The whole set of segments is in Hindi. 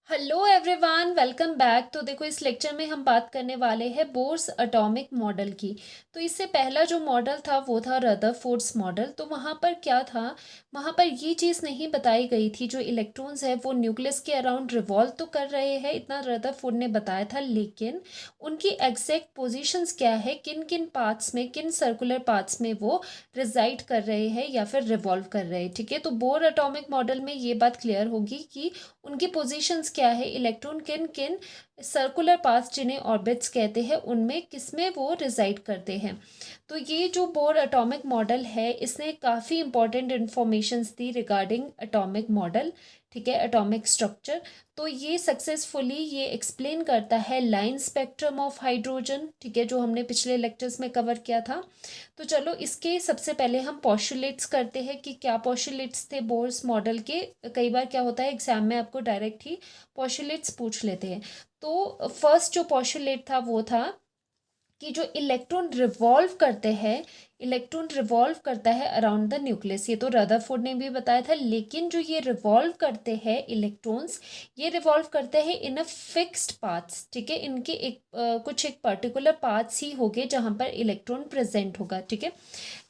Hello everyone, welcome back. तो देखो, इस लेक्चर में हम बात करने वाले हैं बोर्स एटॉमिक मॉडल की। तो इससे पहला जो मॉडल था वो था रदरफोर्ड्स मॉडल। तो वहाँ पर क्या था, वहाँ पर ये चीज़ नहीं बताई गई थी जो इलेक्ट्रॉन्स है वो न्यूक्लियस के अराउंड रिवॉल्व तो कर रहे हैं, इतना रदरफोर्ड ने बताया था, लेकिन उनकी एग्जैक्ट पोजिशंस क्या है, किन किन पाथ्स में, किन सर्कुलर पाथ्स में वो रिजाइड कर रहे हैं या फिर रिवॉल्व कर रहे हैं। ठीक है, तो बोर एटॉमिक मॉडल में ये बात क्लियर होगी कि उनकी पोजीशंस क्या है, इलेक्ट्रॉन किन किन सर्कुलर पाथ जिन्हें ऑर्बिट्स कहते हैं उनमें किसमें वो रिजाइड करते हैं। तो ये जो बोर एटॉमिक मॉडल है इसने काफ़ी इंपॉर्टेंट इन्फॉर्मेशंस दी रिगार्डिंग एटॉमिक मॉडल, ठीक है, एटॉमिक स्ट्रक्चर। तो ये सक्सेसफुली ये एक्सप्लेन करता है लाइन स्पेक्ट्रम ऑफ हाइड्रोजन, ठीक है, जो हमने पिछले लेक्चर्स में कवर किया था। तो चलो इसके सबसे पहले हम पॉस्टुलेट्स करते हैं कि क्या पॉस्टुलेट्स थे बोर्स मॉडल के। कई बार क्या होता है एग्जाम में आपको डायरेक्ट ही पॉस्टुलेट्स पूछ लेते हैं। तो फर्स्ट जो पॉस्टुलेट था वो था कि जो इलेक्ट्रॉन रिवॉल्व करते हैं, इलेक्ट्रॉन रिवॉल्व करता है अराउंड द न्यूक्लियस। ये तो रदरफोर्ड ने भी बताया था, लेकिन जो ये रिवॉल्व करते हैं इलेक्ट्रॉन्स, ये रिवॉल्व करते हैं इन अ फिक्स्ड पाथ्स, ठीक है, इनके कुछ एक पर्टिकुलर पाथ्स ही होंगे जहाँ पर इलेक्ट्रॉन प्रेजेंट होगा। ठीक है,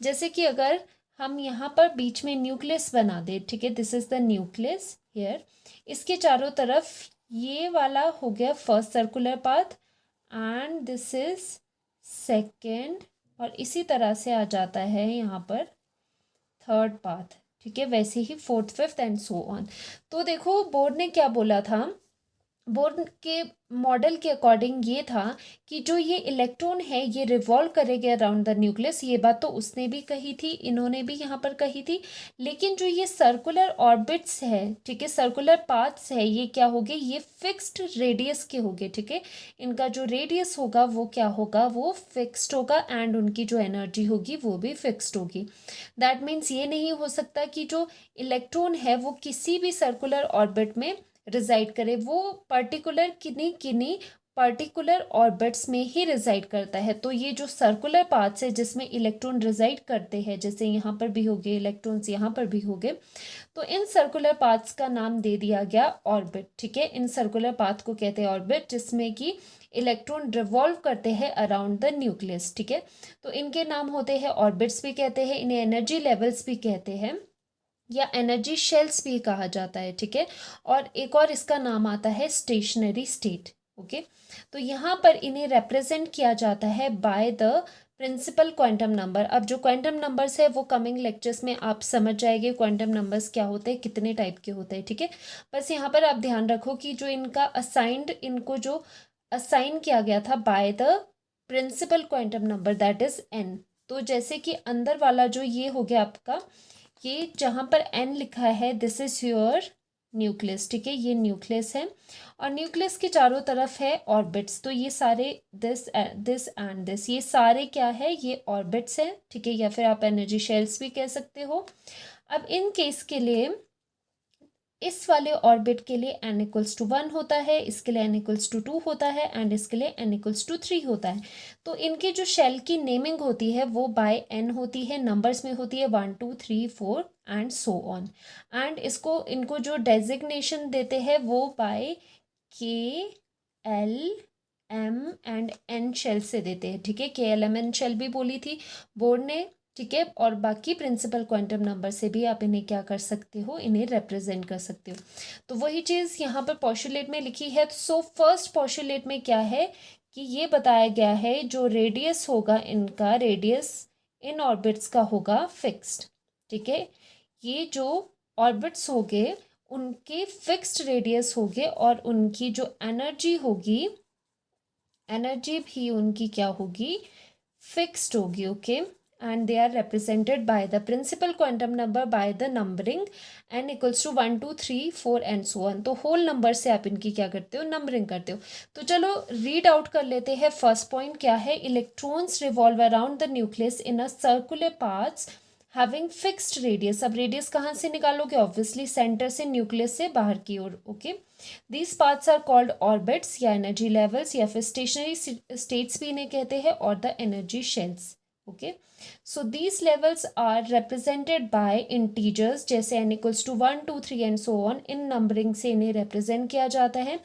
जैसे कि अगर हम यहाँ पर बीच में न्यूक्लियस बना दे, ठीक है, this is the nucleus here, इसके चारों तरफ ये वाला हो गया first circular path and this is second, और इसी तरह से आ जाता है यहाँ पर थर्ड पाथ। ठीक है, वैसे ही fourth fifth and so on. तो देखो बोर्ड ने क्या बोला था, बोर्न के मॉडल के अकॉर्डिंग ये था कि जो ये इलेक्ट्रॉन है ये रिवॉल्व करेगा अराउंड द न्यूक्लियस। ये बात तो उसने भी कही थी, इन्होंने भी यहाँ पर कही थी, लेकिन जो ये सर्कुलर ऑर्बिट्स है, ठीक है, सर्कुलर पाथ्स है, ये क्या होंगे, ये फिक्स्ड रेडियस के होंगे। ठीक है, इनका जो रेडियस होगा वो क्या होगा, वो फिक्स्ड होगा एंड उनकी जो एनर्जी होगी वो भी फिक्स्ड होगी। दैट मीन्स ये नहीं हो सकता कि जो इलेक्ट्रॉन है वो किसी भी सर्कुलर ऑर्बिट में रिजाइड करे, वो पर्टिकुलर किन्हीं किन्हीं पर्टिकुलर ऑर्बिट्स में ही रिजाइड करता है। तो ये जो सर्कुलर पाथ्स है जिसमें इलेक्ट्रॉन रिजाइड करते हैं, जैसे यहाँ पर भी हो गए इलेक्ट्रॉन्स, यहाँ पर भी हो गए, तो इन सर्कुलर पाथ्स का नाम दे दिया गया ऑर्बिट। ठीक है, इन सर्कुलर पाथ को कहते हैं ऑर्बिट, जिसमें कि इलेक्ट्रॉन रिवॉल्व करते हैं अराउंड द न्यूक्लियस। ठीक है, तो इनके नाम होते हैं ऑर्बिट्स भी कहते हैं, इन्हें एनर्जी लेवल्स भी कहते हैं या एनर्जी शेल्स भी कहा जाता है। ठीक है, और एक और इसका नाम आता है स्टेशनरी स्टेट। ओके, तो यहाँ पर इन्हें रिप्रेजेंट किया जाता है by the principal quantum number. अब जो क्वांटम नंबर्स है वो कमिंग लेक्चर्स में आप समझ जाएंगे क्वांटम नंबर्स क्या होते हैं, कितने टाइप के होते हैं। ठीक है, बस यहाँ पर आप ध्यान रखो कि जो इनका असाइंड, इनको जो असाइन किया गया था by the principal quantum number that is n. तो जैसे कि अंदर वाला जो ये हो गया आपका, ये जहाँ पर एन लिखा है दिस इज योर न्यूक्लियस। ठीक है, ये न्यूक्लियस है और न्यूक्लियस के चारों तरफ है ऑर्बिट्स। तो ये सारे दिस दिस एंड दिस, ये सारे क्या है, ये ऑर्बिट्स है। ठीक है, या फिर आप एनर्जी शेल्स भी कह सकते हो। अब इन केस के लिए इस वाले ऑर्बिट के लिए n इक्वल्स टू 1 होता है, इसके लिए n इक्वल्स टू 2 होता है एंड इसके लिए n इक्वल्स टू 3 होता है। तो इनके जो शेल की नेमिंग होती है वो बाय n होती है, नंबर्स में होती है 1 2 3 4 एंड सो ऑन। एंड इसको इनको जो डेजिग्नेशन देते हैं वो by k l m and n shell से देते हैं। ठीक है, k l m n shell भी बोली थी बोर्ड ने। ठीक है, और बाकी प्रिंसिपल क्वांटम नंबर से भी आप इन्हें क्या कर सकते हो, इन्हें रिप्रेजेंट कर सकते हो। तो वही चीज़ यहाँ पर पॉस्टुलेट में लिखी है। सो फर्स्ट पॉस्टुलेट में क्या है कि ये बताया गया है जो रेडियस होगा, इनका रेडियस इन ऑर्बिट्स का होगा फिक्स्ड। ठीक है, ये जो ऑर्बिट्स होंगे उनके फिक्स्ड रेडियस होंगे और उनकी जो एनर्जी होगी, एनर्जी भी उनकी क्या होगी, फिक्स्ड होगी। Okay, and they are represented by the principal quantum number by the numbering n equals to 1 2 3 4 and so on। तो होल नंबर से आप इनकी क्या करते हो, नंबरिंग करते हो। तो चलो रीड आउट कर लेते हैं। फर्स्ट पॉइंट क्या है, electrons revolve around the nucleus in a circular paths having fixed radius. अब रेडियस कहाँ से निकालोगे, ऑब्वियसली सेंटर से, न्यूक्लियस से बाहर की ओर। Okay, these paths are called orbits या एनर्जी लेवल्स या फिर स्टेशनरी स्टेट्स भी इन्हें कहते हैं, और the energy shells. Okay. So these levels are represented by integers, जैसे n equals to 1 2 3 and so on, इन नंबरिंग से इन्हें रिप्रेजेंट किया जाता है,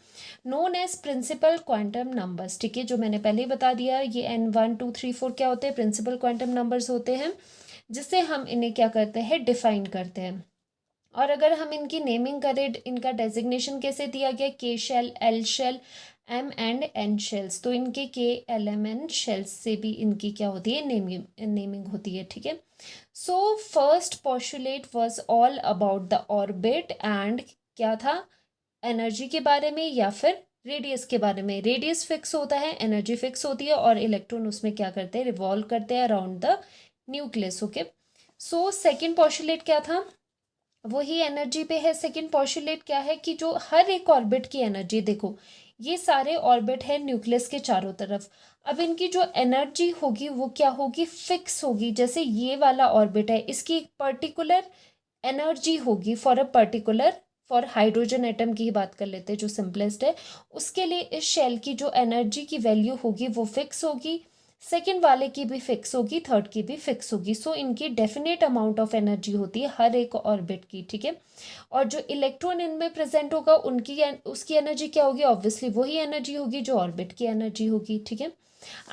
known as principal quantum numbers. ठीक है, जो मैंने पहले ही बता दिया, ये n 1 2 3 4 क्या होते हैं, प्रिंसिपल क्वांटम नंबर्स होते हैं, जिससे हम इन्हें क्या करते हैं, डिफाइन करते हैं। और अगर हम इनकी नेमिंग करें, इनका डेजिग्नेशन कैसे दिया गया, K shell, L shell, M and N shells, तो इनके के, एल, एम, एन शेल्स से भी इनकी क्या होती है, नेमिंग होती है। ठीक है, so first postulate was all about the orbit and क्या था, एनर्जी के बारे में या फिर रेडियस के बारे में। रेडियस फिक्स होता है, एनर्जी फिक्स होती है, और इलेक्ट्रॉन उसमें क्या करते हैं, रिवॉल्व करते हैं around the nucleus. Okay, so second postulate क्या था, वही एनर्जी पे है। सेकंड पोस्टुलेट क्या है कि जो हर एक ऑर्बिट की एनर्जी, देखो ये सारे ऑर्बिट है न्यूक्लियस के चारों तरफ, अब इनकी जो एनर्जी होगी वो क्या होगी, फिक्स होगी। जैसे ये वाला ऑर्बिट है, इसकी एक पर्टिकुलर एनर्जी होगी for a particular, for hydrogen atom की ही बात कर लेते हैं जो सिंपलेस्ट है, उसके लिए इस शेल की जो एनर्जी की वैल्यू होगी वो फिक्स होगी, सेकेंड वाले की भी फिक्स होगी, थर्ड की भी फिक्स होगी। सो इनकी डेफिनेट अमाउंट ऑफ एनर्जी होती है हर एक ऑर्बिट की। ठीक है, और जो इलेक्ट्रॉन इनमें प्रेजेंट होगा उनकी उसकी एनर्जी क्या होगी, ऑब्वियसली वही एनर्जी होगी जो ऑर्बिट की एनर्जी होगी। ठीक है,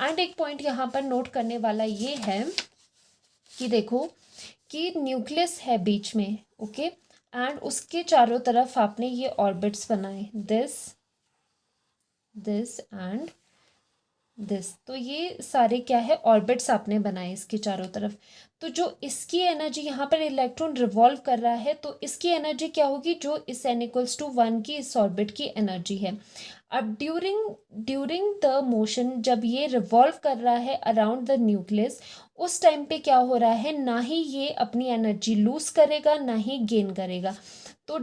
एंड एक पॉइंट यहाँ पर नोट करने वाला ये है कि देखो कि न्यूक्लियस है बीच में, ओके, एंड उसके चारों तरफ आपने ये ऑर्बिट्स बनाए, दिस एंड दिस, तो ये सारे क्या है, ऑर्बिट्स आपने बनाए इसके चारों तरफ। तो जो इसकी एनर्जी, यहाँ पर इलेक्ट्रॉन रिवॉल्व कर रहा है, तो इसकी एनर्जी क्या होगी, जो इस n इक्वल्स टू 1 की इस ऑर्बिट की एनर्जी है। अब ड्यूरिंग द मोशन, जब ये रिवॉल्व कर रहा है अराउंड द न्यूक्लियस, उस टाइम पे क्या हो रहा है, ना ही ये अपनी एनर्जी लूज करेगा ना ही गेन करेगा। तो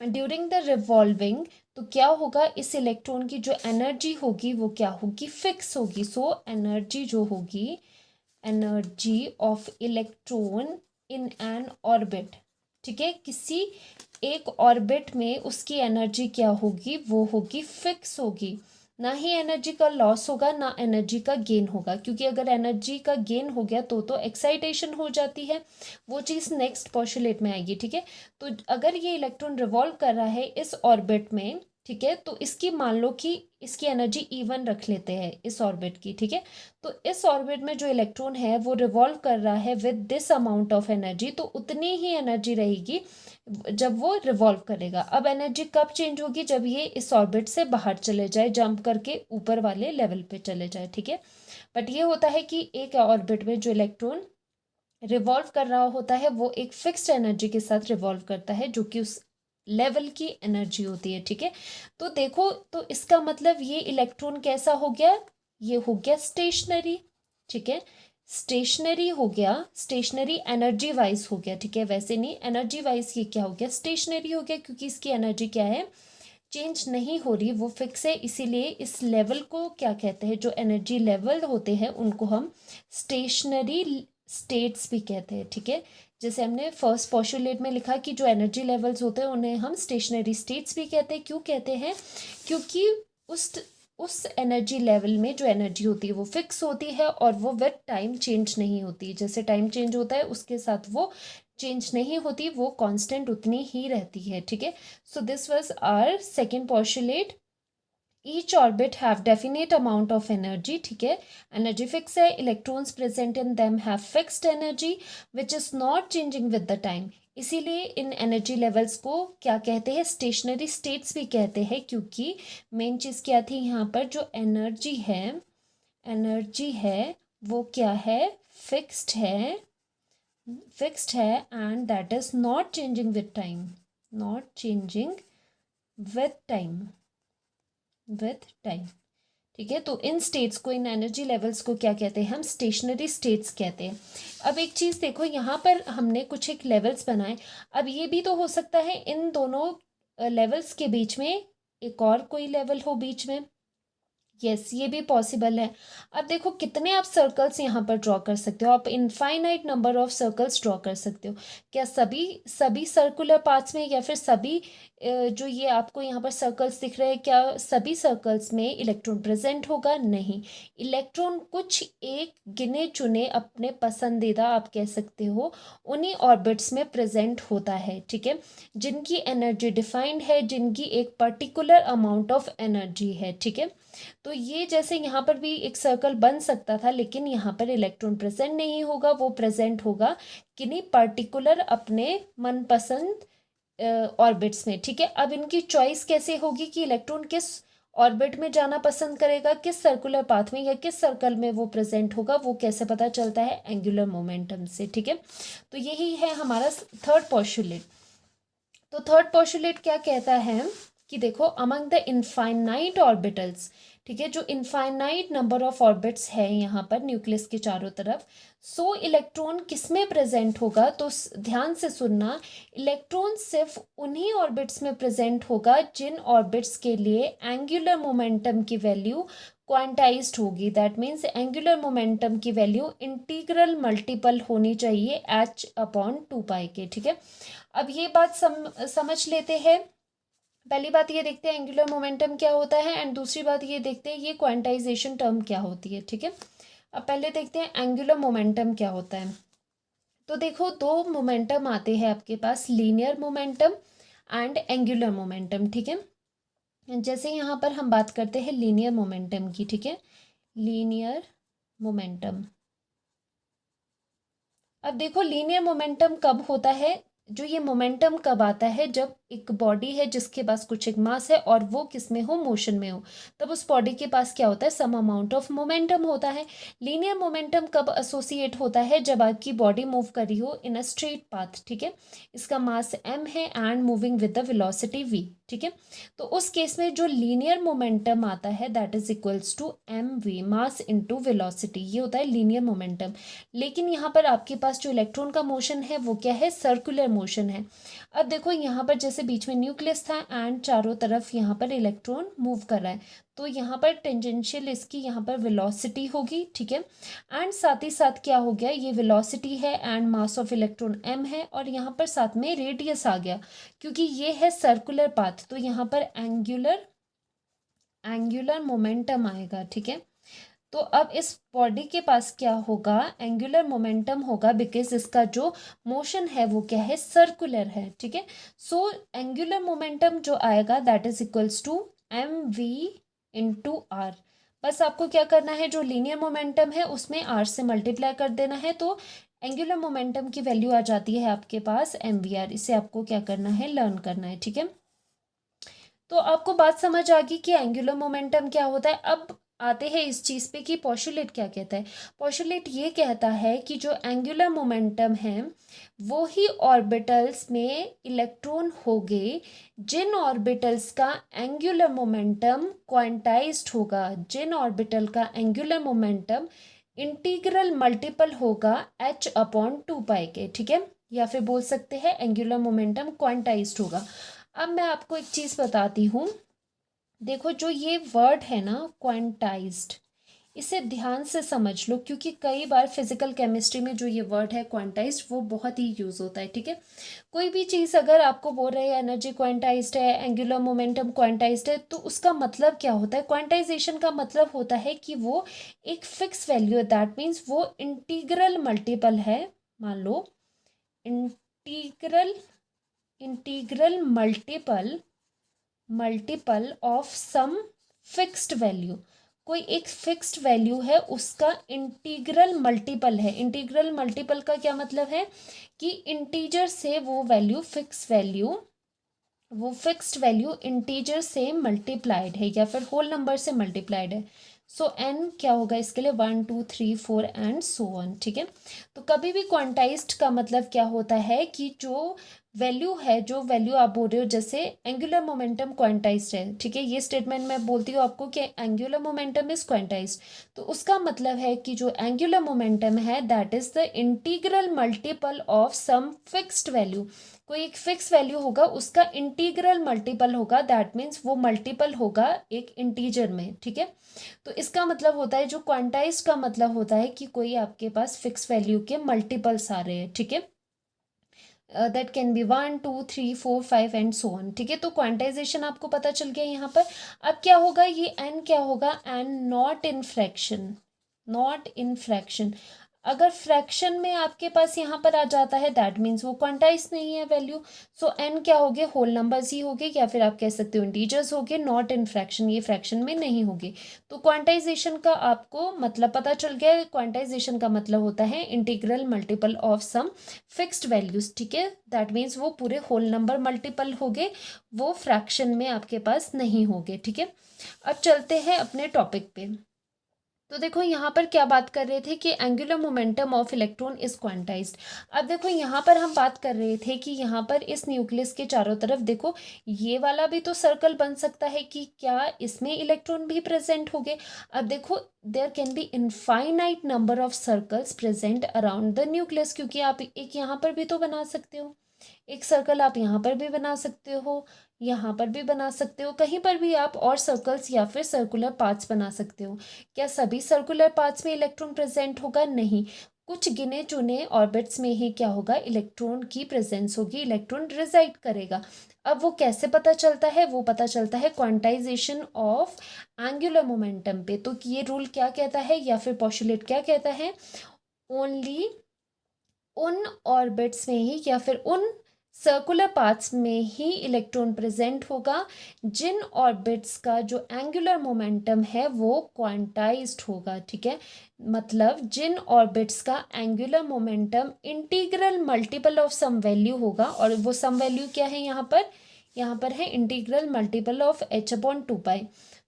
ड्यूरिंग द रिवॉल्विंग, तो क्या होगा, इस इलेक्ट्रॉन की जो एनर्जी होगी वो क्या होगी, फिक्स होगी। सो एनर्जी जो होगी, energy of electron in an orbit, ठीक है, किसी एक ऑर्बिट में उसकी एनर्जी क्या होगी, वो होगी फिक्स होगी, ना ही एनर्जी का लॉस होगा ना एनर्जी का गेन होगा, क्योंकि अगर एनर्जी का गेन हो गया तो एक्साइटेशन हो जाती है, वो चीज़ नेक्स्ट पोस्टुलेट में आएगी। ठीक है, तो अगर ये इलेक्ट्रॉन रिवॉल्व कर रहा है इस ऑर्बिट में, ठीक है, तो इसकी मान लो कि इसकी एनर्जी इवन रख लेते हैं इस ऑर्बिट की। ठीक है, तो इस ऑर्बिट में जो इलेक्ट्रॉन है वो रिवॉल्व कर रहा है with this amount of energy, तो उतनी ही एनर्जी रहेगी जब वो रिवॉल्व करेगा। अब एनर्जी कब चेंज होगी, जब ये इस ऑर्बिट से बाहर चले जाए, जंप करके ऊपर वाले लेवल पे चले जाए। ठीक है, बट ये होता है कि एक ऑर्बिट में जो इलेक्ट्रॉन रिवॉल्व कर रहा होता है वो एक फिक्स्ड एनर्जी के साथ रिवॉल्व करता है, जो कि उस लेवल की एनर्जी होती है। ठीक है, तो देखो, तो इसका मतलब ये इलेक्ट्रॉन कैसा हो गया, ये हो गया स्टेशनरी। ठीक है, स्टेशनरी हो गया, स्टेशनरी एनर्जी वाइज हो गया। ठीक है, वैसे नहीं, एनर्जी वाइज ये क्या हो गया, स्टेशनरी हो गया, क्योंकि इसकी एनर्जी क्या है, चेंज नहीं हो रही, वो फिक्स है। इसीलिए इस लेवल को क्या कहते हैं, जो एनर्जी लेवल होते हैं उनको हम स्टेशनरी स्टेट्स भी कहते हैं। ठीक है, जैसे हमने फर्स्ट पोस्टुलेट में लिखा कि जो एनर्जी लेवल्स होते हैं उन्हें हम स्टेशनरी स्टेट्स भी कहते हैं। क्यों कहते हैं, क्योंकि उस एनर्जी लेवल में जो एनर्जी होती है वो फिक्स होती है और वो विद टाइम चेंज नहीं होती। जैसे टाइम चेंज होता है उसके साथ वो चेंज नहीं होती, वो कांस्टेंट उतनी ही रहती है। ठीक है, so this was our second postulate. Each orbit have definite amount of energy. ठीक है, एनर्जी फिक्स है, electrons present in them have fixed energy which is not changing with the time. इसीलिए इन एनर्जी लेवल्स को क्या कहते हैं, स्टेशनरी स्टेट्स भी कहते हैं, क्योंकि मेन चीज़ क्या थी यहाँ पर, जो एनर्जी है वो क्या है, फिक्स्ड है and that is not changing with time, not changing with time, ठीक है, तो इन स्टेट्स को, इन एनर्जी लेवल्स को क्या कहते हैं, हम स्टेशनरी स्टेट्स कहते हैं। अब एक चीज़ देखो, यहाँ पर हमने कुछ एक लेवल्स बनाए, अब ये भी तो हो सकता है इन दोनों लेवल्स के बीच में एक और कोई लेवल हो बीच में, यस, ये भी पॉसिबल है। अब देखो कितने आप सर्कल्स यहाँ पर ड्रॉ कर सकते हो, आप infinite number of circles draw कर सकते हो। क्या सभी सभी सर्कुलर पार्ट्स में, या फिर सभी जो ये आपको यहाँ पर सर्कल्स दिख रहे हैं, क्या सभी सर्कल्स में इलेक्ट्रॉन प्रेजेंट होगा? नहीं। इलेक्ट्रॉन कुछ एक गिने चुने अपने पसंदीदा, आप कह सकते हो, उन्हीं ऑर्बिट्स में प्रेजेंट होता है, ठीक है, जिनकी एनर्जी डिफाइंड है, जिनकी एक पर्टिकुलर अमाउंट ऑफ एनर्जी है, ठीक है। तो ये जैसे यहाँ पर भी एक सर्कल बन सकता था, लेकिन यहाँ पर इलेक्ट्रॉन प्रेजेंट नहीं होगा, वो प्रेजेंट होगा किन्हीं पर्टिकुलर अपने मनपसंद ऑर्बिट्स में, ठीक है। अब इनकी चॉइस कैसे होगी कि इलेक्ट्रॉन किस ऑर्बिट में जाना पसंद करेगा, किस सर्कुलर पाथ में, या किस सर्कल में वो प्रेजेंट होगा, वो कैसे पता चलता है? एंगुलर मोमेंटम से, ठीक है। तो यही है हमारा थर्ड पोस्टुलेट। तो थर्ड पोस्टुलेट क्या कहता है कि देखो, अमंग द इनफाइनाइट ऑर्बिटल्स, ठीक है, जो इनफाइनाइट नंबर ऑफ ऑर्बिट्स है यहाँ पर न्यूक्लियस के चारों तरफ, सो इलेक्ट्रॉन किस में प्रेजेंट होगा? तो ध्यान से सुनना, इलेक्ट्रॉन सिर्फ उन्हीं ऑर्बिट्स में प्रेजेंट होगा जिन ऑर्बिट्स के लिए एंगुलर मोमेंटम की वैल्यू क्वांटाइज्ड होगी। दैट मीन्स एंगुलर मोमेंटम की वैल्यू इंटीग्रल मल्टीपल होनी चाहिए h/2 के, ठीक है। अब ये बात समझ लेते हैं। पहली बात ये देखते हैं एंगुलर मोमेंटम क्या होता है, एंड दूसरी बात ये देखते हैं ये क्वांटाइजेशन टर्म क्या होती है, ठीक है। अब पहले देखते हैं एंगुलर मोमेंटम क्या होता है। तो देखो, दो मोमेंटम आते हैं आपके पास, linear momentum and angular momentum, ठीक है। जैसे यहाँ पर हम बात करते हैं लीनियर मोमेंटम की, ठीक है, लीनियर मोमेंटम। अब देखो, लीनियर मोमेंटम कब होता है? जो ये मोमेंटम कब आता है? जब एक बॉडी है जिसके पास कुछ एक मास है और वो किस में हो? मोशन में हो, तब उस बॉडी के पास क्या होता है? सम अमाउंट ऑफ मोमेंटम होता है। लीनियर मोमेंटम कब एसोसिएट होता है? जब आपकी बॉडी मूव कर रही हो इन अ स्ट्रेट पाथ, ठीक है, इसका मास m है and moving with the velocity v, ठीक है। तो उस केस में जो लीनियर मोमेंटम आता है that is equals to mv, mass into velocity, ये होता है लीनियर मोमेंटम। लेकिन यहाँ पर आपके पास जो इलेक्ट्रॉन का मोशन है वो क्या है? सर्कुलर मोशन है। अब देखो, यहाँ पर जैसे बीच में न्यूक्लियस था एंड चारों तरफ यहाँ पर इलेक्ट्रॉन मूव कर रहा है, तो यहाँ पर टेंजेंशियल इसकी यहाँ पर वेलोसिटी होगी, ठीक है। एंड साथ ही साथ क्या हो गया, ये वेलोसिटी है and mass of electron m है, और यहाँ पर साथ में रेडियस आ गया, क्योंकि ये है सर्कुलर पाथ, तो यहाँ पर एंगुलर मोमेंटम आएगा, ठीक है। तो अब इस बॉडी के पास क्या होगा? एंगुलर मोमेंटम होगा, बिकॉज इसका जो मोशन है वो क्या है? सर्कुलर है, ठीक है। सो एंगुलर मोमेंटम जो आएगा that is equals to mv into r. बस आपको क्या करना है, जो लीनियर मोमेंटम है उसमें r से मल्टीप्लाई कर देना है, तो एंगुलर मोमेंटम की वैल्यू आ जाती है आपके पास mvr। इसे आपको क्या करना है? लर्न करना है, ठीक है। तो आपको बात समझ आ गई कि एंगुलर मोमेंटम क्या होता है। अब आते हैं इस चीज़ पे कि पोस्टुलेट क्या कहता है। पोस्टुलेट ये कहता है कि जो एंगुलर मोमेंटम है वो ही ऑर्बिटल्स में इलेक्ट्रॉन होंगे जिन ऑर्बिटल्स का एंगुलर मोमेंटम क्वांटाइज्ड होगा, जिन ऑर्बिटल का एंगुलर मोमेंटम इंटीग्रल मल्टीपल होगा h/2 के, ठीक है, या फिर बोल सकते हैं एंगुलर मोमेंटम क्वांटाइज्ड होगा। अब मैं आपको एक चीज़ बताती हूँ। देखो, जो ये वर्ड है ना क्वांटाइज्ड, इसे ध्यान से समझ लो, क्योंकि कई बार फिजिकल केमिस्ट्री में जो ये वर्ड है क्वांटाइज्ड वो बहुत ही यूज़ होता है, ठीक है। कोई भी चीज़ अगर आपको बोल रहे हैं एनर्जी क्वांटाइज्ड है, एंगुलर मोमेंटम क्वांटाइज्ड है, तो उसका मतलब क्या होता है? क्वांटाइजेशन का मतलब होता है कि वो एक फिक्स वैल्यू है, दैट मीन्स वो इंटीग्रल मल्टीपल है। मान लो integral integral multiple of some fixed value, कोई एक फिक्स्ड वैल्यू है उसका इंटीग्रल मल्टीपल है। इंटीग्रल मल्टीपल का क्या मतलब है कि इंटीजर से वो फिक्स्ड वैल्यू इंटीजर से मल्टीप्लाइड है या फिर होल नंबर से मल्टीप्लाइड है। सो एन क्या होगा इसके लिए? 1 2 3 4 एंड सो ऑन, ठीक है। तो कभी भी क्वांटाइज्ड का मतलब क्या होता है कि जो वैल्यू है, जो वैल्यू आप बोल रहे हो, जैसे एंगुलर मोमेंटम क्वांटाइज्ड है, ठीक है, ये स्टेटमेंट मैं बोलती हूँ आपको कि एंगुलर मोमेंटम इज क्वांटाइज्ड, तो उसका मतलब है कि जो एंगुलर मोमेंटम है that is the integral multiple of some fixed value, कोई एक फिक्स वैल्यू होगा, उसका इंटीग्रल मल्टीपल होगा, दैट मीन्स वो मल्टीपल होगा एक इंटीजर में, ठीक है। तो इसका मतलब होता है, जो क्वांटाइज्ड का मतलब होता है कि कोई आपके पास फिक्स वैल्यू के मल्टीपल्स आ रहे हैं, ठीक है। That can be 1 2 3 4 5 and so on, ठीक है। तो क्वांटाइजेशन आपको पता चल गया यहाँ पर। अब क्या होगा, ये एन क्या होगा, n not in fraction, not in fraction. अगर फ्रैक्शन में आपके पास यहाँ पर आ जाता है, दैट मीन्स वो क्वांटाइज नहीं है वैल्यू। सो एन क्या होगे, होल नंबर्स ही होगे, या फिर आप कह सकते हो इंटीजर्स होगे, नॉट इन फ्रैक्शन, ये फ्रैक्शन में नहीं होगी। तो क्वांटाइजेशन का आपको मतलब पता चल गया। क्वांटाइजेशन का मतलब होता है integral multiple of some fixed values, ठीक है। दैट मीन्स वो पूरे होल नंबर मल्टीपल होगे, वो फ्रैक्शन में आपके पास नहीं होगे, ठीक है। अब चलते हैं अपने टॉपिक पे। तो देखो यहाँ पर क्या बात कर रहे थे कि angular momentum of electron is quantized. अब देखो यहाँ पर हम बात कर रहे थे कि यहाँ पर इस न्यूक्लियस के चारों तरफ देखो, ये वाला भी तो सर्कल बन सकता है कि क्या इसमें इलेक्ट्रॉन भी प्रेजेंट होंगे। अब देखो, there can be infinite number of circles present around the nucleus, क्योंकि आप एक यहाँ पर भी तो बना सकते हो, एक सर्कल आप यहाँ पर भी बना सकते हो, यहाँ पर भी बना सकते हो, कहीं पर भी आप और सर्कल्स या फिर सर्कुलर पार्ट्स बना सकते हो। क्या सभी सर्कुलर पार्ट्स में इलेक्ट्रॉन प्रेजेंट होगा, नहीं। कुछ गिने चुने ऑर्बिट्स में ही क्या होगा, इलेक्ट्रॉन की प्रेजेंस होगी, इलेक्ट्रॉन रिजाइड करेगा। अब वो कैसे पता चलता है, वो पता चलता है क्वांटाइजेशन ऑफ एंगुलर मोमेंटम पे। तो ये रूल क्या कहता है, या फिर पोस्टुलेट क्या कहता है, ओनली उन ऑर्बिट्स में ही या फिर उन सर्कुलर पाथ्स में ही इलेक्ट्रॉन प्रेजेंट होगा जिन ऑर्बिट्स का जो एंगुलर मोमेंटम है वो क्वांटाइज्ड होगा, ठीक है। मतलब जिन ऑर्बिट्स का angular momentum integral multiple of some value होगा, और वो सम वैल्यू क्या है यहाँ पर, यहाँ पर है इंटीग्रल मल्टीपल ऑफ h/2π।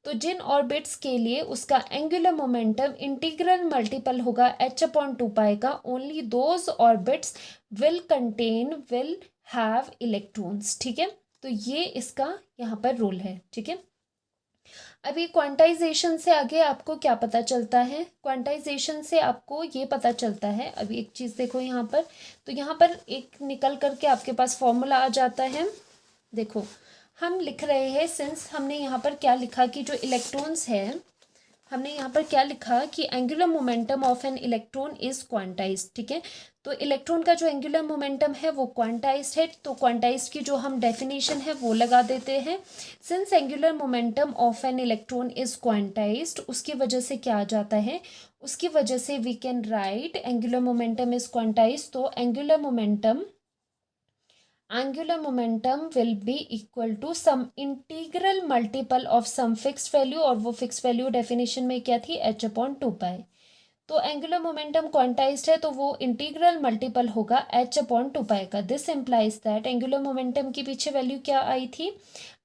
तो जिन ऑर्बिट्स के लिए उसका एंगुलर मोमेंटम इंटीग्रल मल्टीपल होगा h/2π का, only those orbits will have electrons, ठीक है। तो ये इसका यहाँ पर रूल है, ठीक है। अभी क्वांटाइजेशन से आगे आपको क्या पता चलता है, क्वांटाइजेशन से आपको ये पता चलता है, अभी एक चीज़ देखो यहाँ पर। तो यहाँ पर एक निकल करके आपके पास फॉर्मूला आ जाता है। देखो हम लिख रहे हैं, सिंस हमने यहाँ पर क्या लिखा कि जो इलेक्ट्रॉन्स है, हमने यहाँ पर क्या लिखा कि angular momentum of an electron is quantized, ठीक है। तो इलेक्ट्रॉन का जो एंगुलर मोमेंटम है वो क्वांटाइज्ड है, तो क्वांटाइज्ड की जो हम डेफिनेशन है वो लगा देते हैं। Since angular momentum of an electron is quantized, उसकी वजह से क्या आ जाता है, उसकी वजह से we can write angular momentum is quantized. तो angular momentum will be equal to some integral multiple of some fixed value, और वो fixed value definition में क्या थी, h/2π। तो एंगुलर मोमेंटम क्वांटाइज्ड है, तो वो इंटीग्रल मल्टीपल होगा h/2π का। This implies that angular momentum के पीछे वैल्यू क्या आई थी,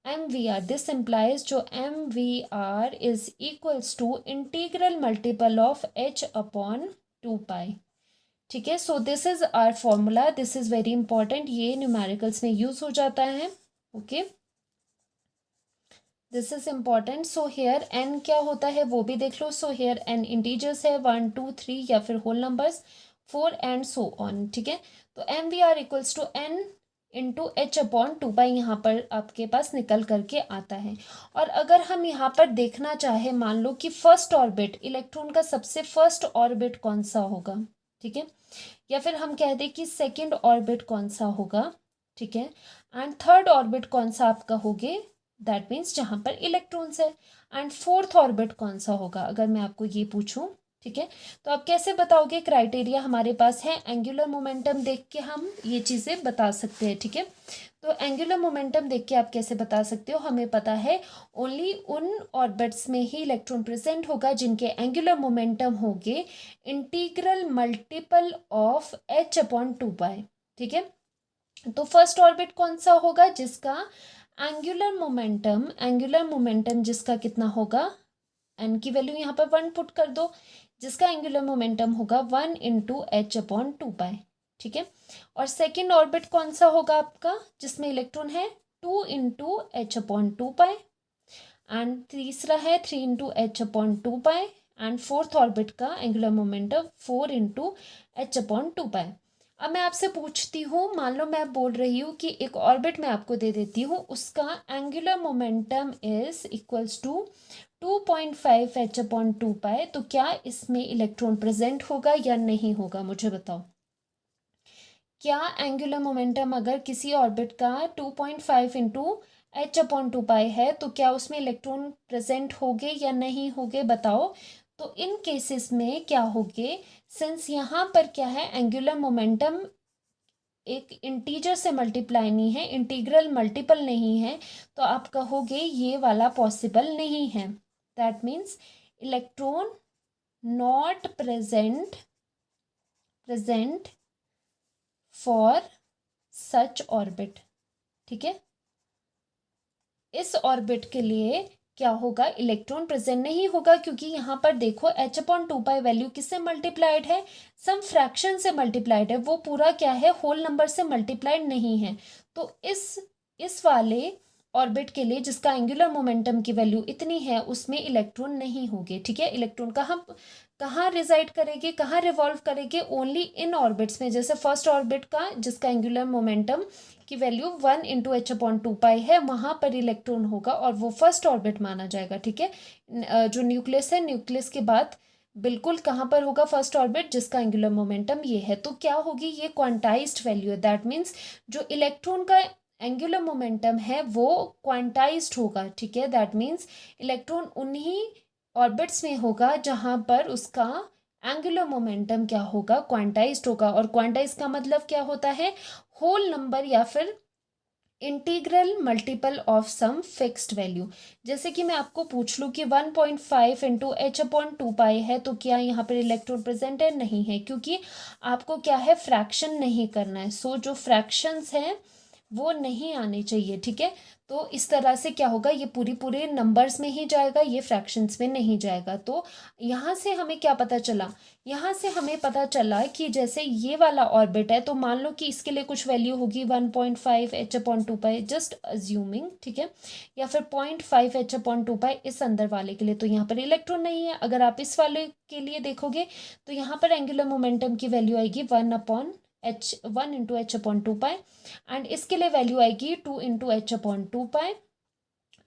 mvr। दिस इम्प्लाइज जो mvr is equals to integral multiple of h/2π, ठीक है। So this is our formula, this is very important, ये न्यूमेरिकल्स में यूज हो जाता है, okay. This is important. So here n क्या होता है वो भी देख लो। सो हेयर एन इंटीजर्स है 1 2 3 या फिर whole numbers 4 and so on, ठीक है। तो m v r equals to n into h/2π यहाँ पर आपके पास निकल करके आता है। और अगर हम यहाँ पर देखना चाहे, मान लो कि फर्स्ट ऑर्बिट, इलेक्ट्रॉन का सबसे फर्स्ट ऑर्बिट कौन सा होगा, ठीक है, या फिर हम कह दें कि सेकंड ऑर्बिट कौन सा होगा, ठीक है, एंड थर्ड ऑर्बिट कौन सा आपका होगे, दैट मीन्स जहाँ पर इलेक्ट्रॉन्स है, एंड फोर्थ ऑर्बिट कौन सा होगा, अगर मैं आपको ये पूछूं, ठीक है। तो आप कैसे बताओगे, क्राइटेरिया हमारे पास है, एंगुलर मोमेंटम देख के हम ये चीज़ें बता सकते हैं, ठीक है। तो एंगुलर मोमेंटम देख के आप कैसे बता सकते हो, हमें पता है ओनली उन ऑर्बिट्स में ही इलेक्ट्रॉन प्रेजेंट होगा जिनके एंगुलर मोमेंटम होंगे इंटीग्रल मल्टीपल ऑफ h/2π, ठीक है। तो फर्स्ट ऑर्बिट कौन सा होगा, जिसका एंगुलर मोमेंटम जिसका कितना होगा, एन की वैल्यू यहाँ पर 1 पुट कर दो, जिसका एंगुलर मोमेंटम होगा 1 इंटू h/2π, ठीक है। और सेकेंड ऑर्बिट कौन सा होगा आपका, जिसमें इलेक्ट्रॉन है 2 इंटू h/2π, एंड तीसरा है 3 into h/2π, and fourth orbit का एंगुलर मोमेंटम 4 इंटू h/2π। अब मैं आपसे पूछती हूँ, मान लो मैं बोल रही हूँ कि एक ऑर्बिट मैं आपको दे देती हूँ, उसका angular momentum is equals to 2.5 h upon 2 pi, तो क्या इसमें इलेक्ट्रॉन प्रेजेंट होगा या नहीं होगा, मुझे बताओ। क्या एंगुलर मोमेंटम अगर किसी ऑर्बिट का 2.5 इंटू एच अपॉन 2 पाई है, तो क्या उसमें इलेक्ट्रॉन प्रेजेंट होंगे या नहीं होंगे, बताओ। तो इन केसेस में क्या होगे, सिंस यहाँ पर क्या है, एंगुलर मोमेंटम एक इंटीजर से मल्टीप्लाई नहीं है, इंटीग्रल मल्टीपल नहीं है, तो आप कहोगे ये वाला पॉसिबल नहीं है। That means electron not present for such orbit. ठीक है, इस ऑर्बिट के लिए क्या होगा, इलेक्ट्रॉन प्रेजेंट नहीं होगा, क्योंकि यहाँ पर देखो h अपॉन 2 पाई वैल्यू किससे मल्टीप्लाइड है, सम फ्रैक्शन से मल्टीप्लाइड है, वो पूरा क्या है, होल नंबर से मल्टीप्लाइड नहीं है। तो इस वाले ऑर्बिट के लिए जिसका एंगुलर मोमेंटम की वैल्यू इतनी है, उसमें इलेक्ट्रॉन नहीं होंगे। ठीक है, इलेक्ट्रॉन कहाँ कहाँ रिजाइड करेंगे, कहाँ रिवॉल्व करेंगे, ओनली इन ऑर्बिट्स में। जैसे फर्स्ट ऑर्बिट का जिसका एंगुलर मोमेंटम की वैल्यू 1 इंटू एच अपॉन 2 पाई है, वहां पर इलेक्ट्रॉन होगा और वो फर्स्ट ऑर्बिट माना जाएगा। ठीक है, जो न्यूक्लियस है, न्यूक्लियस के बाद बिल्कुल कहाँ पर होगा फर्स्ट ऑर्बिट जिसका एंगुलर मोमेंटम ये है। तो क्या होगी, ये क्वांटाइज्ड वैल्यू है। दैट मीन्स जो इलेक्ट्रॉन का एंगुलर मोमेंटम है वो क्वांटाइज्ड होगा। ठीक है, दैट मीन्स इलेक्ट्रॉन उन्हीं ऑर्बिट्स में होगा जहां पर उसका एंगुलर मोमेंटम क्या होगा, क्वांटाइज्ड होगा। और क्वांटाइज का मतलब क्या होता है, होल नंबर या फिर integral multiple of some fixed value. जैसे कि मैं आपको पूछ लूँ कि 1.5 इंटू एच अपॉन 2 पाई है, तो क्या यहाँ पर इलेक्ट्रॉन प्रेजेंट है, नहीं है, क्योंकि आपको क्या है, फ्रैक्शन नहीं करना है। सो जो फ्रैक्शंस हैं वो नहीं आने चाहिए। ठीक है, तो इस तरह से क्या होगा, ये पूरे नंबर्स में ही जाएगा, ये फ्रैक्शंस में नहीं जाएगा। तो यहाँ से हमें क्या पता चला, यहाँ से हमें पता चला कि जैसे ये वाला ऑर्बिट है, तो मान लो कि इसके लिए कुछ वैल्यू होगी 1.5 एच अपॉन 2 पाई, जस्ट अज्यूमिंग। ठीक है, या फिर 0.5 एच अपॉन 2 पाई इस अंदर वाले के लिए, तो यहाँ पर इलेक्ट्रॉन नहीं है। अगर आप इस वाले के लिए देखोगे तो यहाँ पर एंगुलर मोमेंटम की वैल्यू आएगी 1 into H upon 2 pi, and इसके लिए वैल्यू आएगी 2 into H upon 2 pi,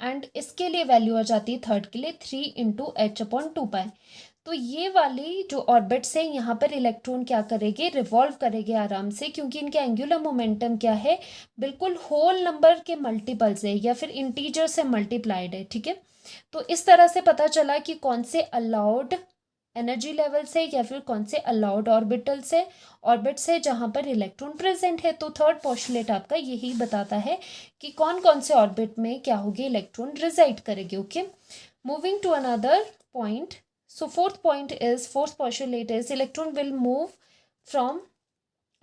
and इसके लिए वैल्यू आ जाती है थर्ड के लिए 3 इंटू एच अपॉन 2 पाई। तो ये वाली जो ऑर्बिट्स है, यहाँ पर इलेक्ट्रॉन क्या करेंगे, रिवॉल्व करेंगे आराम से, क्योंकि इनके एंगुलर मोमेंटम क्या है, बिल्कुल होल नंबर के मल्टीपल्स है या फिर इंटीजर से मल्टीप्लाइड है। ठीक है, तो इस तरह से पता चला कि कौन से अलाउड एनर्जी लेवल से या फिर कौन से अलाउड ऑर्बिटल से ऑर्बिट से जहां पर इलेक्ट्रॉन प्रेजेंट है। तो थर्ड पोस्टुलेट आपका यही बताता है कि कौन कौन से ऑर्बिट में क्या होगी, इलेक्ट्रॉन रिजाइड करेंगे। Okay, moving to another point. So fourth postulate is electron will move from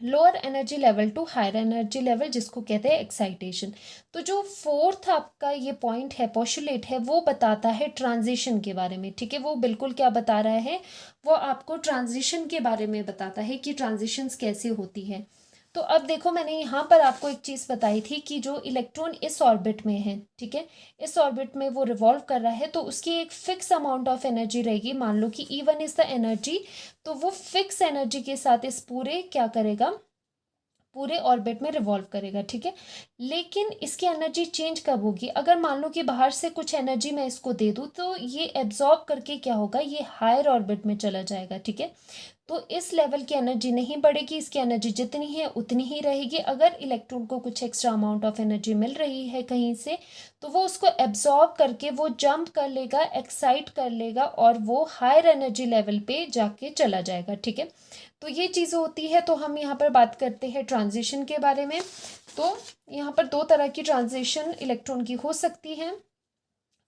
lower energy level to higher energy level, जिसको कहते हैं एक्साइटेशन। तो जो फोर्थ आपका ये पॉइंट है, पोस्टुलेट है, वो बताता है ट्रांजिशन के बारे में। ठीक है, वो बिल्कुल क्या बता रहा है, वो आपको ट्रांजिशन के बारे में बताता है कि ट्रांजिशंस कैसे होती है। तो अब देखो, मैंने यहाँ पर आपको एक चीज़ बताई थी कि जो इलेक्ट्रॉन इस ऑर्बिट में है, ठीक है, इस ऑर्बिट में वो रिवॉल्व कर रहा है, तो उसकी एक फिक्स अमाउंट ऑफ एनर्जी रहेगी। मान लो कि E1 इज द एनर्जी, तो वो फिक्स एनर्जी के साथ इस पूरे क्या करेगा, पूरे ऑर्बिट में रिवॉल्व करेगा। ठीक है, लेकिन इसकी एनर्जी चेंज कब होगी, अगर मान लो कि बाहर से कुछ एनर्जी मैं इसको दे दूँ, तो ये एब्जॉर्ब करके क्या होगा, ये हायर ऑर्बिट में चला जाएगा। ठीक है, तो इस लेवल की एनर्जी नहीं बढ़ेगी, इसकी एनर्जी जितनी है उतनी ही रहेगी। अगर इलेक्ट्रॉन को कुछ एक्स्ट्रा अमाउंट ऑफ एनर्जी मिल रही है कहीं से, तो वो उसको एब्जॉर्ब करके वो जंप कर लेगा, एक्साइट कर लेगा, और वो हायर एनर्जी लेवल पे जाके चला जाएगा। ठीक है, तो ये चीज़ होती है। तो हम यहाँ पर बात करते हैं ट्रांजिशन के बारे में। तो यहाँ पर दो तरह की ट्रांजिशन इलेक्ट्रॉन की हो सकती है।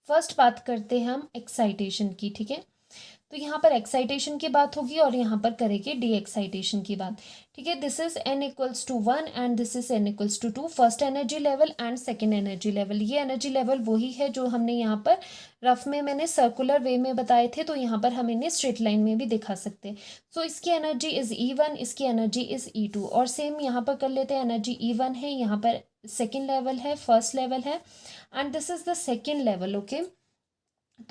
फर्स्ट बात करते हैं हम एक्साइटेशन की। ठीक है, तो यहाँ पर एक्साइटेशन की बात होगी और यहाँ पर करेंगे डी एक्साइटेशन की बात। ठीक है, this is n=1 and this is n=2, first energy level and second energy level. ये एनर्जी लेवल वही है जो हमने यहाँ पर रफ में मैंने सर्कुलर वे में बताए थे, तो यहाँ पर हम इन्हें स्ट्रेट लाइन में भी दिखा सकते हैं। सो इसकी एनर्जी इज E1, इसकी एनर्जी इज E2, और सेम यहाँ पर कर लेते हैं, एनर्जी E1 है, यहाँ पर सेकेंड लेवल है, फर्स्ट लेवल है, and this is the second level. Okay,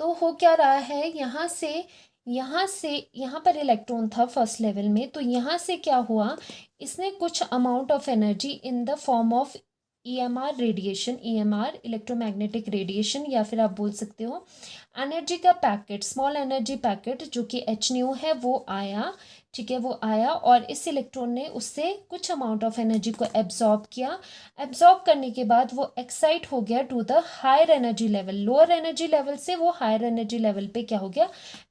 तो हो क्या रहा है, यहाँ से यहाँ से यहाँ पर इलेक्ट्रॉन था फर्स्ट लेवल में, तो यहाँ से क्या हुआ, इसने कुछ amount of energy in the form of EMR radiation, EMR electromagnetic radiation, या फिर आप बोल सकते हो एनर्जी का पैकेट, स्मॉल एनर्जी पैकेट जो कि एच न्यू है, वो आया। ठीक है, वो आया और इस इलेक्ट्रॉन ने उससे कुछ अमाउंट ऑफ एनर्जी को एब्जॉर्ब किया। एब्जॉर्ब करने के बाद वो एक्साइट हो गया to the higher energy level, lower energy level से वो हायर एनर्जी लेवल पे क्या हो गया,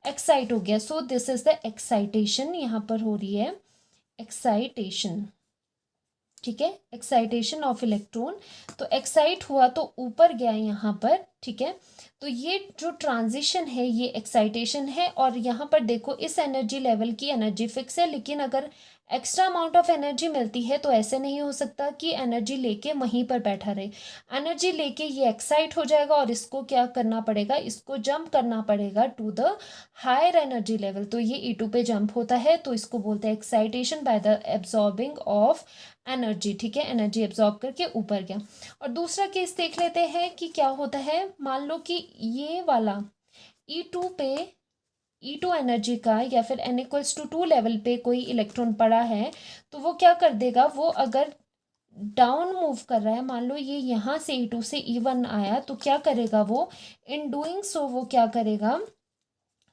एक्साइट हो गया। सो दिस इज द एक्साइटेशन, यहाँ पर हो रही है एक्साइटेशन। ठीक है, एक्साइटेशन ऑफ इलेक्ट्रॉन। तो एक्साइट हुआ तो ऊपर गया यहाँ पर। ठीक है, तो ये जो ट्रांजिशन है ये एक्साइटेशन है। और यहाँ पर देखो इस एनर्जी लेवल की एनर्जी फिक्स है, लेकिन अगर एक्स्ट्रा अमाउंट ऑफ एनर्जी मिलती है तो ऐसे नहीं हो सकता कि एनर्जी लेके वहीं पर बैठा रहे। एनर्जी लेके ये एक्साइट हो जाएगा और इसको क्या करना पड़ेगा, इसको जंप करना पड़ेगा to the higher energy level. तो ये E2 पे जंप होता है, तो इसको बोलते हैं excitation by the absorbing of energy. ठीक है, एनर्जी एब्जॉर्ब करके ऊपर गया। और दूसरा केस देख लेते हैं कि क्या होता है। मान लो कि ये वाला E2 पे, E2 एनर्जी का या फिर n=2 लेवल पे कोई इलेक्ट्रॉन पड़ा है, तो वो क्या कर देगा, वो अगर डाउन मूव कर रहा है, मान लो ये यहाँ से E2 से E1 आया, तो क्या करेगा वो, इन डूइंग सो वो क्या करेगा,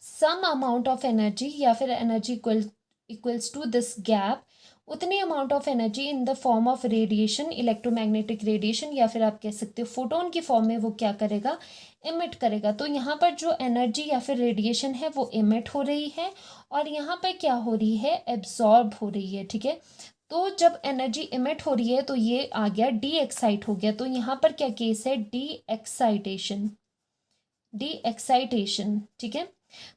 सम अमाउंट ऑफ एनर्जी या फिर energy equals to this gap, उतनी amount of energy in the form of radiation, electromagnetic radiation, या फिर आप कह सकते हो फोटोन की फॉर्म में वो क्या करेगा, इमिट करेगा। तो यहाँ पर जो एनर्जी या फिर रेडिएशन है वो इमिट हो रही है और यहाँ पर क्या हो रही है, एब्जॉर्ब हो रही है। ठीक है, तो जब एनर्जी इमिट हो रही है तो ये आ गया डी एक्साइट हो गया। तो यहाँ पर क्या केस है, डी एक्साइटेशन, डी एक्साइटेशन। ठीक है,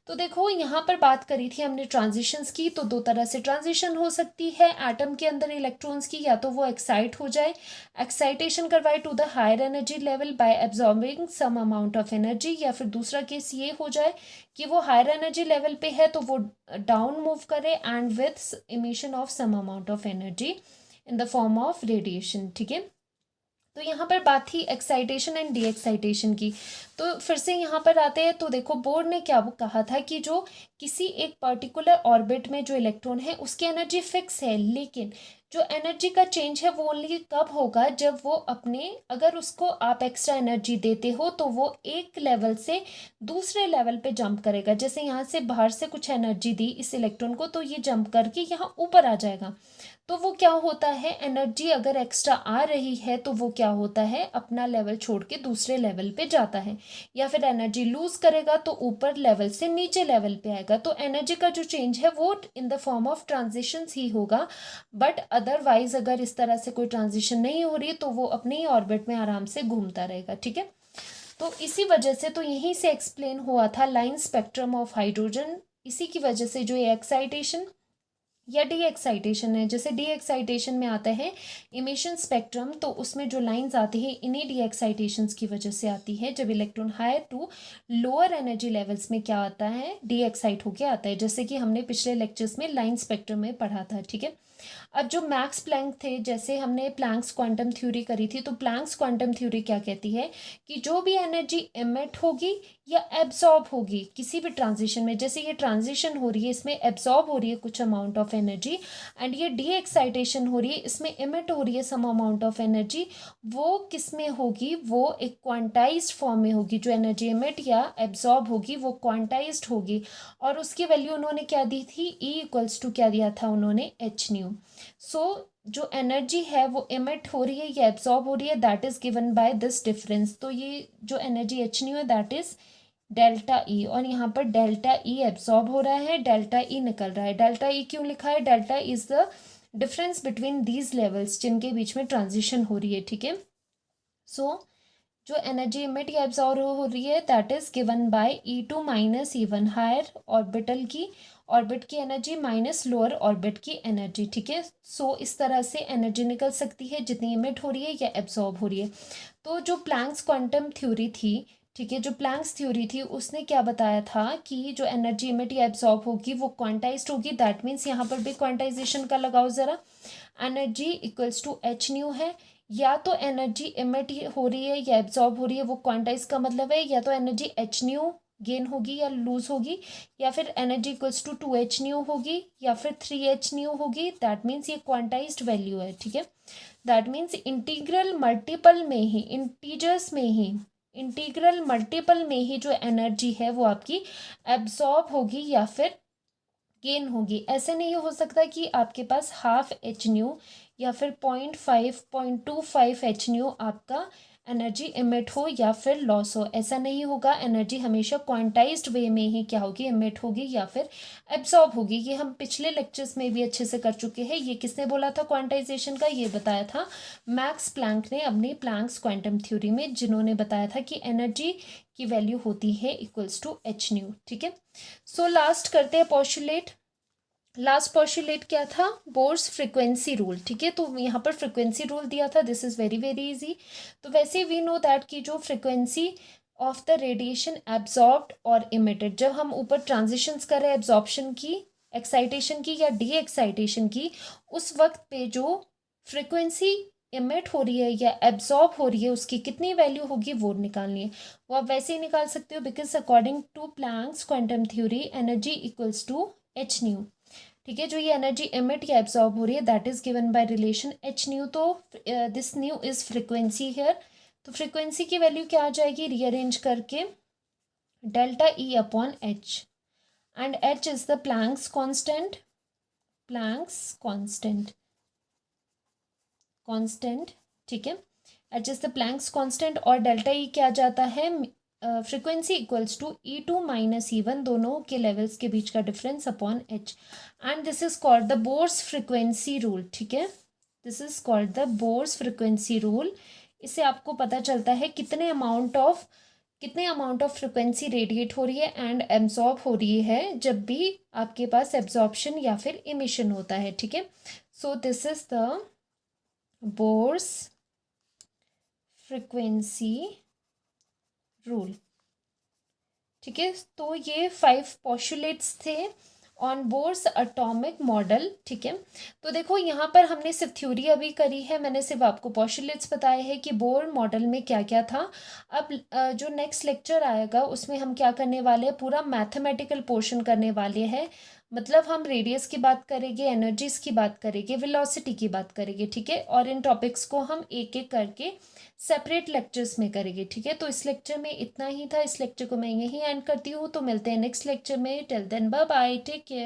तो देखो यहाँ पर बात करी थी हमने ट्रांजिशंस की, तो दो तरह से ट्रांजिशन हो सकती है एटम के अंदर इलेक्ट्रॉन्स की, या तो वो एक्साइट हो जाए, एक्साइटेशन करवाए to the higher energy level by absorbing some amount of energy, या फिर दूसरा केस ये हो जाए कि वो हायर एनर्जी लेवल पे है तो वो डाउन मूव करे and with emission of some amount of energy in the form of radiation. ठीक है, तो यहाँ पर बात थी एक्साइटेशन एंड डी एक्साइटेशन की। तो फिर से यहाँ पर आते हैं, तो देखो बोर्ड ने क्या वो कहा था कि जो किसी एक पर्टिकुलर ऑर्बिट में जो इलेक्ट्रॉन है उसकी एनर्जी फिक्स है, लेकिन जो एनर्जी का चेंज है वो ओनली कब होगा, जब वो अपने, अगर उसको आप एक्स्ट्रा एनर्जी देते हो तो वो एक लेवल से दूसरे लेवल पे जंप करेगा। जैसे यहाँ से बाहर से कुछ एनर्जी दी इस इलेक्ट्रॉन को, तो ये जंप करके यहाँ ऊपर आ जाएगा। तो वो क्या होता है, एनर्जी अगर एक्स्ट्रा आ रही है तो वो क्या होता है, अपना लेवल छोड़ के दूसरे लेवल पे जाता है, या फिर एनर्जी लूज करेगा तो ऊपर लेवल से नीचे लेवल पे आएगा। तो एनर्जी का जो चेंज है वो in the form of transitions ही होगा, बट अदरवाइज अगर इस तरह से कोई ट्रांजिशन नहीं हो रही तो वो अपने ही ऑर्बिट में आराम से घूमता रहेगा। ठीक है, तो इसी वजह से, तो यहीं से एक्सप्लेन हुआ था लाइन स्पेक्ट्रम ऑफ हाइड्रोजन। इसी की वजह से जो ये एक्साइटेशन या डी एक्साइटेशन है, जैसे डी एक्साइटेशन में आता है इमिशन स्पेक्ट्रम, तो उसमें जो लाइंस आती है इन्हीं डी एक्साइटेशंस की वजह से आती है। जब electron higher to lower energy levels में क्या आता है, डी एक्साइट होके आता है, जैसे कि हमने पिछले लेक्चर्स में लाइन स्पेक्ट्रम में पढ़ा था। ठीक है, अब जो मैक्स प्लैंक थे, जैसे हमने प्लैंक्स क्वांटम थ्योरी करी थी, तो प्लैंक्स क्वांटम थ्योरी क्या कहती है कि जो भी एनर्जी एमिट होगी या एब्जॉर्ब होगी किसी भी ट्रांजिशन में, जैसे ये ट्रांजिशन हो रही है इसमें एब्जॉर्ब हो रही है कुछ अमाउंट ऑफ एनर्जी, एंड ये डी एक्साइटेशन हो रही है इसमें एमिट हो रही है सम अमाउंट ऑफ एनर्जी, वो किस में होगी, वो एक क्वांटाइज्ड फॉर्म में होगी। जो एनर्जी एमिट या एब्जॉर्ब होगी वो क्वांटाइज्ड होगी, और उसकी वैल्यू उन्होंने क्या दी थी, E=2 क्या दिया था उन्होंने, एच न्यू। सो जो एनर्जी है वो एमिट हो रही है या एब्जॉर्ब हो रही है, that is given by this difference. तो ये जो एनर्जी एच न्यू है दैट इज डेल्टा ई, और यहाँ पर डेल्टा ई एब्जॉर्ब हो रहा है, डेल्टा ई निकल रहा है। डेल्टा ई क्यों लिखा है, delta is the difference between these levels जिनके बीच में ट्रांजिशन हो रही है। ठीक है, सो जो एनर्जी इमिट या एब्जॉर्ब हो रही है that is given by E2 minus E1, higher orbital की ऑर्बिट की एनर्जी माइनस लोअर ऑर्बिट की एनर्जी। ठीक है, सो इस तरह से एनर्जी निकल सकती है जितनी इमिट हो रही है या एब्जॉर्ब हो रही है। तो जो प्लैंक्स क्वांटम थ्योरी थी, ठीक है, जो प्लैंक्स थ्योरी थी उसने क्या बताया था कि जो एनर्जी इमिट या एब्जॉर्ब होगी वो क्वांटाइज्ड होगी। दैट मीन्स यहाँ पर भी क्वांटाइजेशन का लगाओ ज़रा, energy equals to h nu है, या तो एनर्जी इमिट हो रही है या एब्जॉर्ब हो रही है वो क्वांटाइज का मतलब है, या तो एनर्जी एच न्यू गेन होगी या लूज होगी, या फिर energy equals to 2h new होगी, या फिर 3h न्यू होगी। दैट मीन्स ये क्वांटाइज्ड वैल्यू है, ठीक है। दैट मीन्स इंटीग्रल मल्टीपल में ही, इंटीजर्स में ही, इंटीग्रल मल्टीपल में ही जो एनर्जी है वो आपकी एब्जॉर्ब होगी या फिर गेन होगी। ऐसे नहीं हो सकता कि आपके पास हाफ एच न्यू या फिर 0.25 एच न्यू आपका एनर्जी इमिट हो या फिर लॉस हो, ऐसा नहीं होगा। एनर्जी हमेशा क्वांटाइज्ड वे में ही क्या होगी, इमिट होगी या फिर एब्जॉर्ब होगी। ये हम पिछले लेक्चर्स में भी अच्छे से कर चुके हैं। ये किसने बोला था क्वांटाइजेशन का, ये बताया था मैक्स प्लैंक ने अपनी प्लैंक्स क्वांटम थ्योरी में, जिन्होंने बताया था कि एनर्जी की वैल्यू होती है इक्वल्स टू एच न्यू, ठीक है। सो लास्ट करते हैं पॉस्टुलेट। लास्ट पॉस्टुलेट क्या था, बोर्स फ्रीक्वेंसी रूल, ठीक है। तो यहाँ पर फ्रीक्वेंसी रूल दिया था, this is very very easy. तो वैसे वी नो दैट कि जो frequency of the radiation absorbed और इमिटेड, जब हम ऊपर ट्रांजिशंस कर रहे हैं एब्जॉर्प्शन की, एक्साइटेशन की या डी एक्साइटेशन की, उस वक्त पे जो फ्रीक्वेंसी इमिट हो रही है या एब्जॉर्ब हो रही है उसकी कितनी वैल्यू होगी वो निकालनी है। वो आप वैसे ही निकाल सकते हो, because according to Planck's quantum theory energy equals to h nu, ठीक है। जो ये एनर्जी इमिट या एब्जॉर्ब हो रही है that is given by relation h nu. तो this nu is frequency here. तो फ्रीक्वेंसी की वैल्यू क्या आ जाएगी, रीअरेंज करके delta E upon h, and h is the Planck's constant, Planck's constant, constant, ठीक है। H is the Planck's constant और डेल्टा ई क्या जाता है, frequency equals to E2 minus E1, दोनों के लेवल्स के बीच का difference upon h, and this is called the Bohr's frequency rule, ठीक है। This is called the Bohr's frequency rule. इससे आपको पता चलता है कितने अमाउंट ऑफ फ्रिक्वेंसी रेडिएट हो रही है एंड एब्जॉर्ब हो रही है जब भी आपके पास एब्जॉर्प्शन या फिर इमिशन होता है, ठीक है। So this is the Bohr's frequency rule, ठीक है। तो ये 5 पॉस्टुलेट्स थे ऑन बोर्स एटॉमिक मॉडल, ठीक है। तो देखो यहाँ पर हमने सिर्फ थ्योरी अभी करी है, मैंने सिर्फ आपको पॉस्टुलेट्स बताए हैं कि बोर मॉडल में क्या क्या था। अब जो नेक्स्ट लेक्चर आएगा उसमें हम क्या करने वाले हैं, पूरा मैथमेटिकल पोर्शन करने वाले हैं। मतलब हम रेडियस की बात करेंगे, एनर्जीज की बात करेंगे, वेलोसिटी की बात करेंगे, ठीक है। और इन टॉपिक्स को हम एक एक करके सेपरेट लेक्चर्स में करेंगे, ठीक है। तो इस लेक्चर में इतना ही था, इस लेक्चर को मैं यहीं एंड करती हूँ। तो मिलते हैं नेक्स्ट लेक्चर में, till then bye bye, take care.